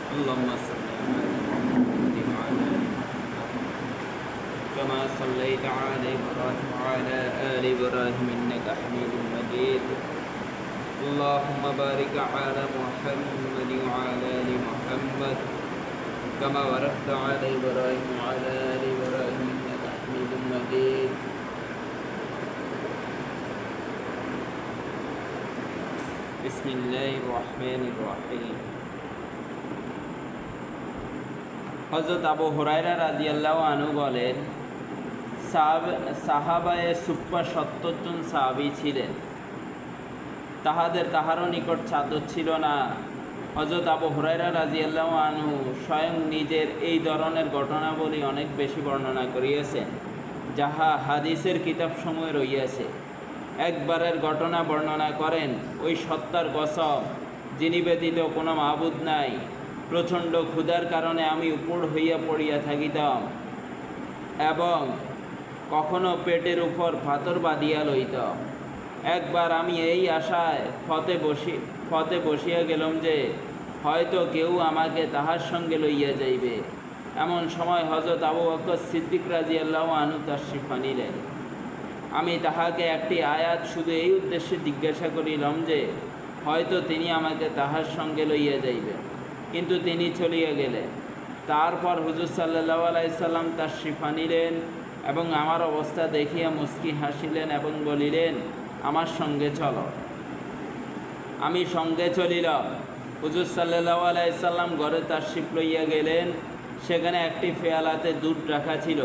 اللهم صل على محمد وعلى آل محمد كما صليت على إبراهيم وعلى آل إبراهيم إنك حميد مجيد اللهم بارك على محمد وعلى آل محمد كما باركت على إبراهيم وعلى آل إبراهيم إنك حميد مجيد بسم الله الرحمن الرحيم হযরত আবু হুরায়রা রাদিয়াল্লাহু আনহু বলেন, সাহাবায়ে সুফফা ৭০ জন সাহাবী ছিলেন, তাহাদের কাহারও নিকট চাদর ছিল না। হযরত আবু হুরায়রা রাদিয়াল্লাহু আনহু স্বয়ং নিজের এই ধরনের ঘটনাবলী অনেক বেশি বর্ণনা করিয়াছেন, যাহা হাদিসের কিতাবসমূহে রইয়াছে। একবারের ঘটনা বর্ণনা করেন, ওই সত্তার কসম যিনি ব্যতীত কোনো মাবুদ নাই, প্রচণ্ড ক্ষুধার কারণে আমি উপর হইয়া পড়িয়া থাকিতাম এবং কখনো পেটের উপর পাথর বাঁধিয়া লইতাম। একবার আমি এই আশায় ফতে বসিয়া গেলাম যে হয়তো কেউ আমাকে তাহার সঙ্গে লইয়া যাইবে। এমন সময় হযরত আবু বকর সিদ্দিক রাদিয়াল্লাহু আনহু তাশরিফ আনিলেন। আমি তাহাকে একটি আয়াত শুধু এই উদ্দেশ্যে জিজ্ঞাসা করিলাম যে হয়তো তিনি আমাকে তাহার সঙ্গে লইয়া যাইবেন, কিন্তু তিনি চলিয়া গেলেন। তারপর হুজুর সাল্লাল্লাহু আলাইহি সাল্লাম তাশরিফ আনিলেন এবং আমার অবস্থা দেখিয়া মুস্কি হাসিলেন এবং বলিলেন, আমার সঙ্গে চলো। আমি সঙ্গে চলিলাম। হুজুর সাল্লাল্লাহু আলাইহি সাল্লাম ঘরে তাশরিফ লইয়া গেলেন। সেখানে একটি পেয়ালাতে দুধ রাখা ছিল।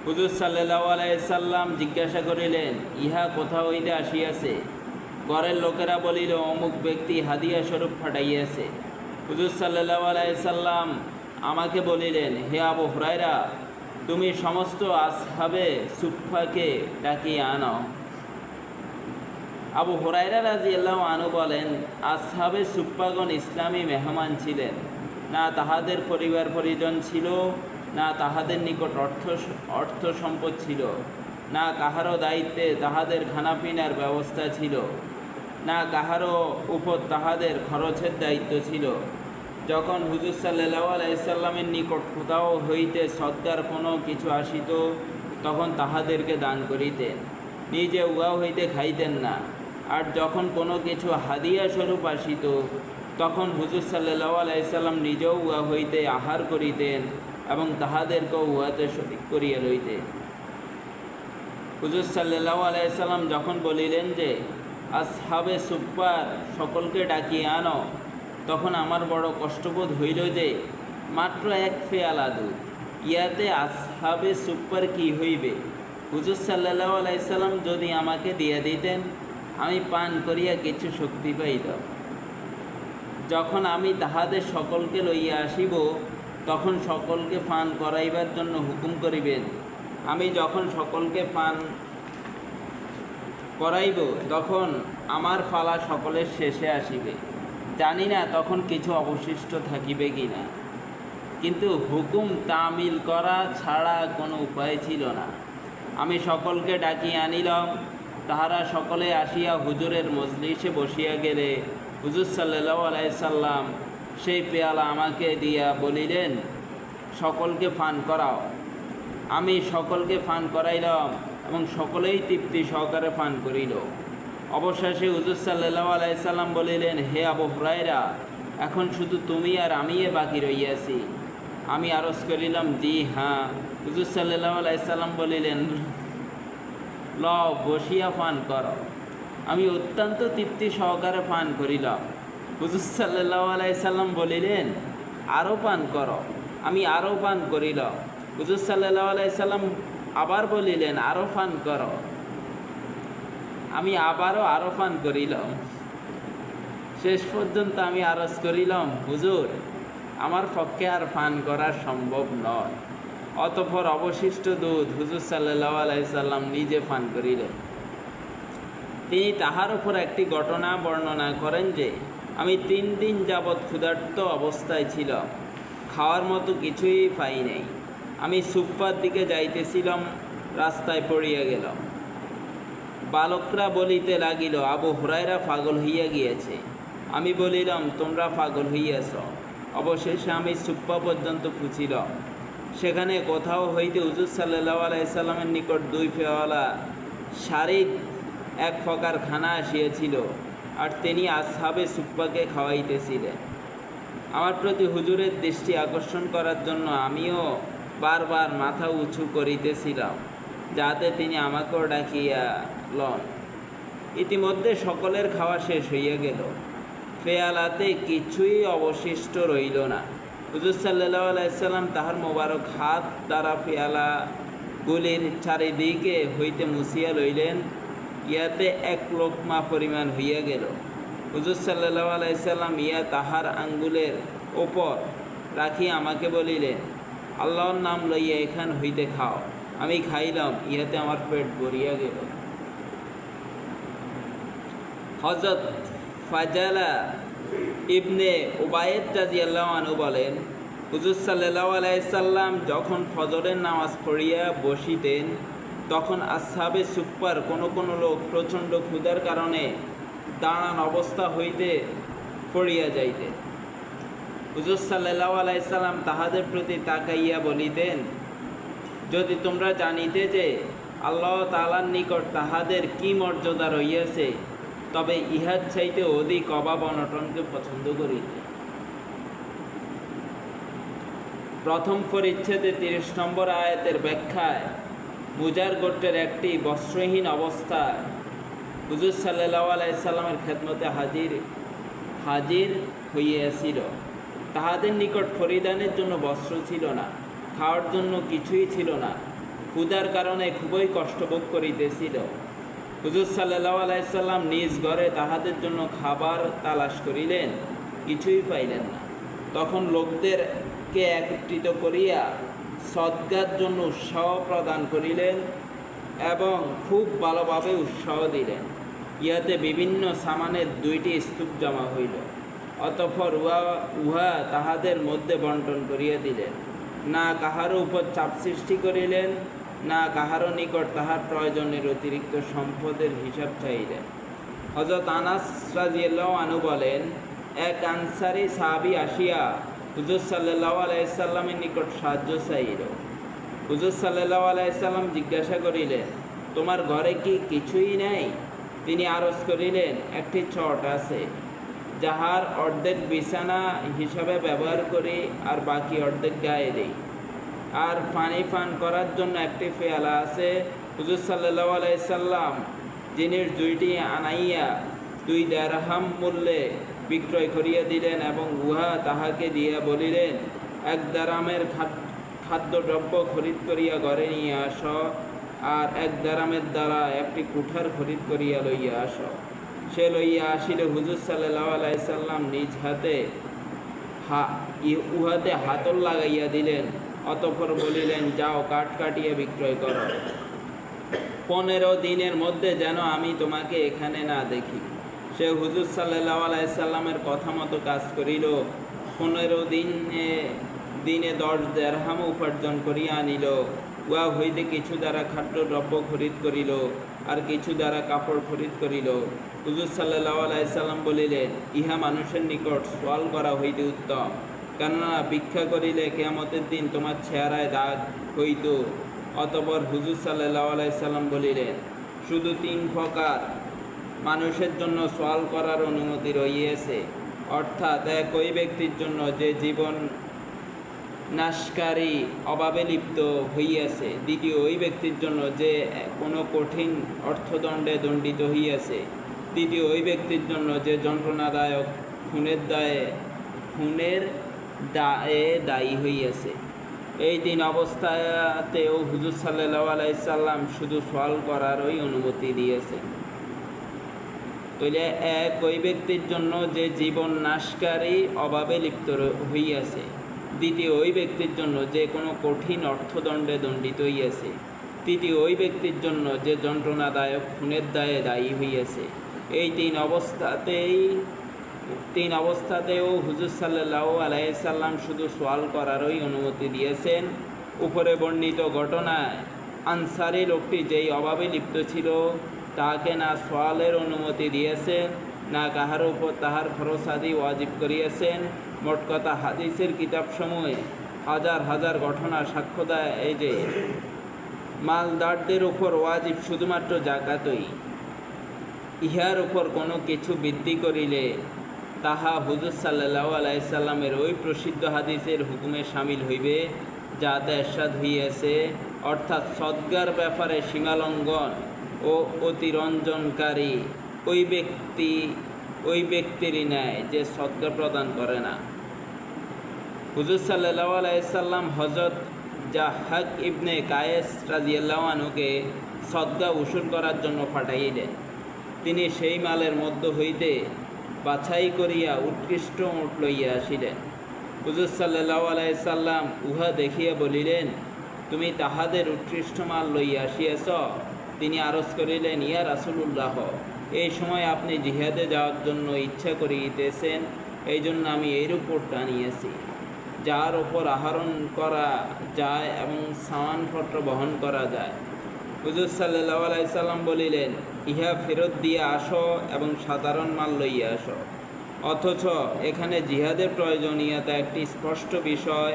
হুজুর সাল্লাল্লাহু আলাইহি সাল্লাম জিজ্ঞাসা করিলেন, ইহা কোথা হইতে আসিয়াছে? ঘরের লোকেরা বলিল, অমুক ব্যক্তি হাদিয়া স্বরূপ পাঠাইয়াছে। হুজুর সাল্লাল্লাহু আলাইহি সাল্লাম আমাকে বলিলেন, হে আবু হুরায়রা, তুমি সমস্ত আসহাবে সুফফাকে ডাকিয়ে আনো। আবু হুরায়রা রাদিয়াল্লাহু আনহু বলেন, আসহাবে সুফফাগণ ইসলামী মেহমান ছিলেন। না তাহাদের পরিবার পরিজন ছিল, না তাহাদের নিকট অর্থ সম্পদ ছিল, না কাহারও দায়িত্বে তাহাদের খানাপিনার ব্যবস্থা ছিল, না কাহারও উপর তাহাদের খরচের দায়িত্ব ছিল। যখন হুজুর সাল্লাল্লাহু আলাইহি সাল্লামের নিকট কোথাও হইতে সৎকার কোনো কিছু আসিত, তখন তাহাদেরকে দান করিতেন, নিজে উহা হইতে খাইতেন না। আর যখন কোনো কিছু হাদিয়া স্বরূপ আসিত, তখন হুজুর সাল্লাল্লাহু আলাইহি সাল্লাম নিজেও উহা হইতে আহার করিতেন এবং তাহাদেরকেও উহাতে শরীক করিয়া লইতেন। হুজুর সাল্লাল্লাহু আলাইহি সাল্লাম যখন বলিলেন যে আসহাবে সুফফার সকলকে ডাকিয়ে আনো, তখন আমার বড় কষ্টবোধ হইল যে মাত্র এক পেয়ালা দুধ, ইয়াতে আসহাবে সুফফার কি হইবে? হুজুর সাল্লাল্লাহু আলাইহি সাল্লাম যদি আমাকে দিয়া দিতেন, আমি পান করিয়া কিছু শক্তি পাইতাম। যখন আমি তাহাদের সকলকে লইয়া আসিব, তখন সকলকে পান করাইবার জন্য হুকুম করিবেন। আমি যখন সকলকে পান করাইব, তখন আমার ফালা সকলের শেষে আসিবে। জানি না তখন কিছু অবশিষ্ট থাকিবে কি না, কিন্তু হুকুম তামিল করা ছাড়া কোনো উপায় ছিল না। আমি সকলকে ডাকিয়ে আনিলাম। তাহারা সকলে আসিয়া হুজুরের মজলিসে বসিয়া গেলে হুজুর সাল্লাল্লাহু আলাইহি সাল্লাম সেই পেয়ালা আমাকে দিয়া বলিলেন, সকলকে পান করাও। আমি সকলকে পান করাইলাম এবং সকলেই তৃপ্তি সহকারে পান করিল। অবশেষে হুজুর সাল্লাল্লাহু আলাইহি সাল্লাম বলিলেন, হে আবু হুরায়রা, এখন শুধু তুমি আর আমিই বাকি রইয়াছি। আমি আরজ করিলাম, জি হ্যাঁ। হুজুর সাল্লাল্লাহু আলাইহি সাল্লাম বলিলেন, লও বসিয়া পান করো। আমি অত্যন্ত তৃপ্তি সহকারে পান করিলাম। হুজুর সাল্লাল্লাহু আলাইহি সাল্লাম বলিলেন, আরও পান করো। আমি আরও পান করিলাম। হুজুর সাল্লাল্লাহু আলাইহি সাল্লাম আবার বলিলেন, আরও পান করো। আমি আরও পান করিলাম। শেষ পর্যন্ত আমি আরজ করিলাম, হুজুর, আমার পক্ষে আর পান করা সম্ভব নয়। অতঃপর অবশিষ্ট দুধ হুজুর সাল্লাল্লাহু আলাইহি সাল্লাম নিজে পান করিলেন। তিনি তাহার উপর একটি ঘটনা বর্ণনা করেন যে আমি 3 দিন যাবৎ ক্ষুধার্ত অবস্থায় ছিলাম, খাওয়ার মতো কিছুই পাই নাই। আমি সুফফার দিকে যাইতেছিলাম, রাস্তায় পড়িয়া গেলাম। বালকরা বলিতে লাগিল, আবু হুরায়রা পাগল হইয়া গিয়াছে। আমি বলিলাম, তোমরা পাগল হইয়াছ। অবশেষে আমি সুপ্পা পর্যন্ত পুছিলাম। সেখানে কোথাও হইতে হুজুর সাল্লাল্লাহু আলাইহি সাল্লামের নিকট 2 পেয়ালা শারিক এক প্রকার খানা আসিয়াছিল, আর তিনি আসহাবে সুপ্পাকে খাওয়াইতেছিলেন। আমার প্রতি হুজুরের দৃষ্টি আকর্ষণ করার জন্য আমিও বারবার মাথা উঁচু করিতেছিলাম, যাতে তিনি আমাকেও ডাকিয়া লন। ইতিমধ্যে সকলের খাওয়া শেষ হইয়া গেল, পেয়ালাতে কিছুই অবশিষ্ট রইল না। হুজুর সাল্লাল্লাহু আলাইহি সাল্লাম তাহার মোবারক হাত দ্বারা পেয়ালাগুলির চারিদিকে হইতে মুছিয়া লইলেন, ইয়াতে 1 লোকমা পরিমাণ হইয়া গেল। হুজুর সাল্লাল্লাহু আলাইহি সাল্লাম ইয়া তাহার আঙ্গুলের ওপর রাখিয়া আমাকে বলিলেন, আল্লাহর নাম লইয়া এখান হইতে খাও। আমি খাইলাম, ইহাতে আমার পেট ভরিয়া গেল। হযরত ফাজালা ইবনে উবাইদ রাদিয়াল্লাহু আনহু বলেন, হুজুর সাল্লাল্লাহু আলাইহি সাল্লাম যখন ফজরের নামাজ পড়িয়া বসিতেন, তখন আসহাবে সুপ্পার কোনো লোক প্রচণ্ড ক্ষুধার কারণে দাঁড়ান অবস্থা হইতে পড়িয়া যাইতেন। হুজুর সাল্লাল্লাহু আলাইহি সাল্লাম তাহাদের প্রতি তাকাইয়া বলিতেন, যদি তোমরা জানিতে যে আল্লাহ তাআলার নিকট তাহাদের কি মর্যাদা রইয়াছে, তবে ইহার চাইতে অধিক অভাব অনটনকে পছন্দ করিতে। প্রথম পরিচ্ছেদে 30 নম্বর আয়াতের ব্যাখ্যায় মুজার গোত্রের একটি বস্ত্রহীন অবস্থায় হুজুর সাল্লাল্লাহু আলাইহি সাল্লামের খেদমতে হাজির হইয়াছিল। তাহাদের নিকট পরিধানের জন্য বস্ত্র ছিল না, খাওয়ার জন্য কিছুই ছিল না, ক্ষুধার কারণে খুবই কষ্টভোগ করিতেছিল। হুজুর সাল্লাল্লাহু আলাইহি সাল্লাম নিজ ঘরে তাহাদের জন্য খাবার তালাশ করিলেন, কিছুই পাইলেন না। তখন লোকদেরকে একত্রিত করিয়া সদকার জন্য উৎসাহ প্রদান করিলেন এবং খুব ভালোভাবে উৎসাহ দিলেন। ইহাতে বিভিন্ন সামানের 2টি স্তূপ জমা হইল। অতঃপর উহা তাহাদের মধ্যে বন্টন করিয়া দিলেন। না কাহারও উপর চাপ সৃষ্টি করিলেন, না কাহারও নিকট তাহার প্রয়োজনের অতিরিক্ত সম্পদের হিসাব চাইলেন। হযরত আনাস রাদিয়াল্লাহু আনহু বলেন, এক আনসারী সাহাবী আসিয়া হুজুর সাল্লাল্লাহু আলাইহি সাল্লামের নিকট সাহায্য চাইল। হুজুর সাল্লাল্লাহু আলাইহি সাল্লাম জিজ্ঞাসা করিলেন, তোমার ঘরে কি কিছুই নাই? তিনি আরজ করিলেন, একটি চট আছে, যাহার অর্ধেক বিছানা হিসাবে ব্যবহার করি আর বাকি অর্ধেক গায়ে দেই। আর পানি পান করার জন্য একটি পেয়ালা আছে। হুজুর সাল্লাল্লাহু আলাইহি সাল্লাম জিনিস 2টি আনাইয়া 2 দিরহাম মূল্যে বিক্রয় করিয়া দিলেন এবং উহা তাহাকে দিয়া বলিলেন, 1 দিরহামের খাদ্যদ্রব্য খরিদ করিয়া ঘরে নিয়ে আস, আর 1 দিরহামের দ্বারা একটি কুঠার খরিদ করিয়া লইয়া আস। সে লইয়া আসিলে হুজুর সাল্লাল্লাহু আলাইহি সাল্লাম নিজ হাতে উহাতে হাতল লাগাইয়া দিলেন। অতঃপর বলিলেন, যাও কাঠ কাটিয়া বিক্রয় করো। 15 দিনের মধ্যে যেন আমি তোমাকে এখানে না দেখি। সে হুজুর সাল্লাল্লাহু আলাইহি সাল্লামের কথা মতো কাজ করিল। 15 দিনে 10 দিরহাম উপার্জন করিয়া আনিল। উহা হইতে কিছু দ্বারা খাদ্যদ্রব্য খরিদ করিল, আর কিছু দ্বারা কাপড় খরিদ করিল। হুজুর সাল্লাল্লাহু আলাইহি সাল্লাম বলিলেন, ইহা মানুষের নিকট সওয়াল করা হইতে উত্তম, কেননা ভিক্ষা করিলে কিয়ামতের দিন তোমার চেহারায় দাগ হইত। অতঃপর হুজুর সাল্লাল্লাহু আলাইহি সাল্লাম বলিলেন, শুধু 3 প্রকার মানুষের জন্য সওয়াল করার অনুমতি রহিয়াছে, অর্থাৎ এক ওই ব্যক্তির জন্য যে জীবন নাশকারী অভাবে লিপ্ত হইয়াছে, দ্বিতীয় ওই ব্যক্তির জন্য যে কোনো কঠিন অর্থদণ্ডে দণ্ডিত হইয়াছে, তৃতীয় ওই ব্যক্তির জন্য যে যন্ত্রণাদায়ক খুনের দায়ে দায়ী হইয়াছে। এই 3 অবস্থাতেও হুজুর সাল্লাল্লাহু আলাইহি সাল্লাম শুধু সওয়াল করারই অনুমতি দিয়েছেন। তাইলে এক ওই ব্যক্তির জন্য যে জীবন নাশকারী অভাবে লিপ্ত হইয়াছে, দ্বিতীয় ওই ব্যক্তির জন্য যে কোনো কঠিন অর্থদণ্ডে দণ্ডিত হইয়াছে, তৃতীয় ওই ব্যক্তির জন্য যে যন্ত্রণাদায়ক খুনের দায়ে দায়ী হইয়াছে। এই 3 অবস্থাতেও হুজুর সাল্লাল্লাহু আলাইহি সাল্লাম শুধু সওয়াল করারই অনুমতি দিয়েছেন। উপরে বর্ণিত ঘটনায় আনসারী লোকটি যেই অভাবে লিপ্ত ছিল, তাকে না সওয়ালের অনুমতি দিয়েছে, না কাহার উপর তাহার খরচ আদি ওয়াজিব করিয়াছেন। মোট কথা হাদিসের কিতাবসমূহে হাজার হাজার ঘটনা সাক্ষ্য দেয় এই যে মালদারদের উপর ওয়াজিব শুধুমাত্র জাকাতই। ইহার উপর কোনো কিছু বৃদ্ধি করিলে তাহা হুজুর সাল্লাল্লাহু আলাইহি সাল্লামের ওই প্রসিদ্ধ হাদিসের হুকুমে শামিল হইবে, যাতে এরশাদ হইয়াছে, অর্থাৎ সদগার ব্যাপারে সীমালঙ্ঘন ও অতিরঞ্জনকারী ওই ব্যক্তিরই ন্যায় যে সদকা প্রদান করে না। হুজুর সাল্লাল্লাহু আলাইহি সাল্লাম হযরত জাহ্হাক ইবনে কায়েস রাদিয়াল্লাহু আনহুকে সদকা উসুল করার জন্য পাঠাইলেন। তিনি সেই মালের মধ্য হইতে বাছাই করিয়া উৎকৃষ্ট উট লইয়া আসিলেন। হুজুর সাল্লাল্লাহু আলাইহি সাল্লাম উহা দেখিয়া বলিলেন, তুমি তাহাদের উৎকৃষ্ট মাল লইয়া আসিয়াছ। তিনি আরজ করিলেন, ইয়া রাসূলুল্লাহ, এই সময় আপনি জিহাদে যাওয়ার জন্য ইচ্ছা করিতেছেন, এই জন্য আমি এইরূপ উট আনিয়াছি, যার ওপর আহরণ করা যায় এবং সামানপত্র বহন করা যায়। হুজুর সাল্লাল্লাহু আলাইহি সাল্লাম বলিলেন, ইহা ফেরত দিয়ে আসো এবং সাধারণ মাল লইয়া আসো। অথচ এখানে জিহাদের প্রয়োজনীয়তা একটি স্পষ্ট বিষয়,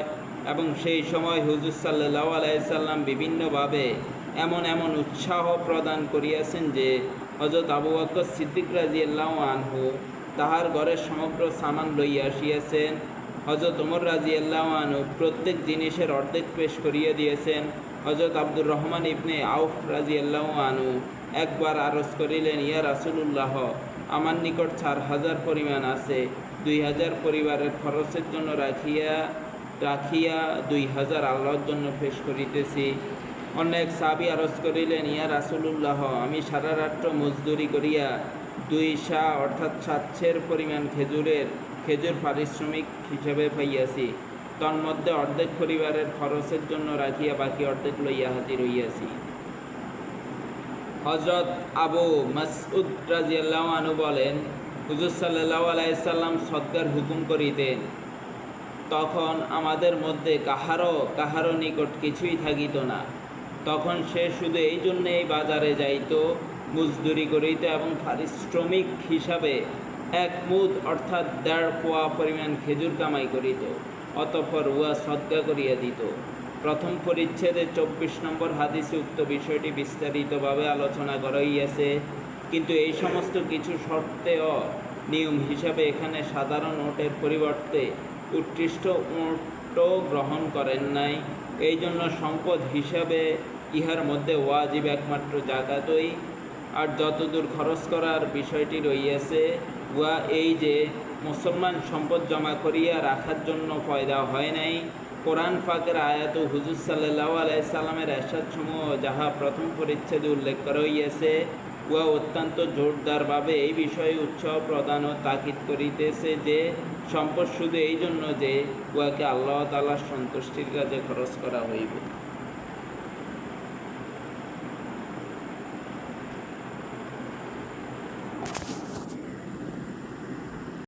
এবং সেই সময় হুজুর সাল্লাল্লাহু আলাইহি সাল্লাম বিভিন্নভাবে এমন উৎসাহ প্রদান করিয়াছেন যে হযরত আবু বকর সিদ্দিক রাদিয়াল্লাহু আনহু তাহার ঘরের সমগ্র সামান লইয়া আসিয়াছেন। হযরত ওমর রাদিয়াল্লাহু আনহু প্রত্যেক জিনিসের অর্ধেক পেশ করিয়া দিয়েছেন। হযরত আব্দুর রহমান ইবনে আউফ রাদিয়াল্লাহু আনহু একবার আরজ করিলেন, ইয়া রাসূলুল্লাহ, আমার নিকট 4000 পরিমাণ আছে, 2000 পরিবারের খরচের জন্য রাখিয়া 2000 আল্লাহর জন্য পেশ করিতেছি। অন্য এক সাহাবী আরজ করিলেন, ইয়া রাসূলুল্লাহ, আমি সারা রাত্র মজদুরি করিয়া 2 সা অর্থাৎ 7 পরিমাণ খেজুর পারিশ্রমিক হিসেবে পাইয়াছি। তন্মধ্যে অর্ধেক পরিবারের খরচের জন্য রাখিয়া বাকি অর্ধেক লইয়া হাজির হইয়াছি। হযরত আবু মাসউদ রাদিয়াল্লাহু আনহু বলেন, হুজুর সাল্লাল্লাহু আলাইহি সাল্লাম সদকার হুকুম করিতেন, তখন আমাদের মধ্যে কাহারও নিকট কিছুই থাকিত না। তখন সে শুধু এই জন্যেই বাজারে যাইত, মজদুরি করিত এবং পারিশ্রমিক হিসাবে 1 মুদ অর্থাৎ 1.5 পোয়া পরিমাণ খেজুর কামাই করিত, অতঃপর উহা সদকা করিয়া দিত। প্রথম পরিচ্ছেদে 24 নম্বর হাদিসে উক্ত বিষয়টি বিস্তারিতভাবে আলোচনা করা হইয়াছে, কিন্তু এই সমস্ত কিছু শর্তেও নিয়ম হিসাবে এখানে সাধারণ উটের পরিবর্তে উৎকৃষ্ট উটও গ্রহণ করেন নাই। এই জন্য সম্পদ হিসাবে ইহার মধ্যে ওয়াজিব একমাত্র জাকাতই। আর যতদূর খরচ করার বিষয়টি রইয়াছে, উহা এই যে মুসলমান সম্পদ জমা করিয়া রাখার জন্য পয়দা হয় নাই। কোরআন পাকের আয়াত ও হুজুর সাল্লাল্লাহু আলাইহি সাল্লামের ইরশাদসমূহ যাহা প্রথম পরিচ্ছেদে উল্লেখ করা হইয়াছে, উহা অত্যন্ত জোরদারভাবে এই বিষয়ে উৎসাহ প্রদান ও তাকিদ করিতেছে যে সম্পদ শুধু এই জন্য যে উহাকে আল্লাহ তাআলার সন্তুষ্টির কাজে খরচ করা হইবে।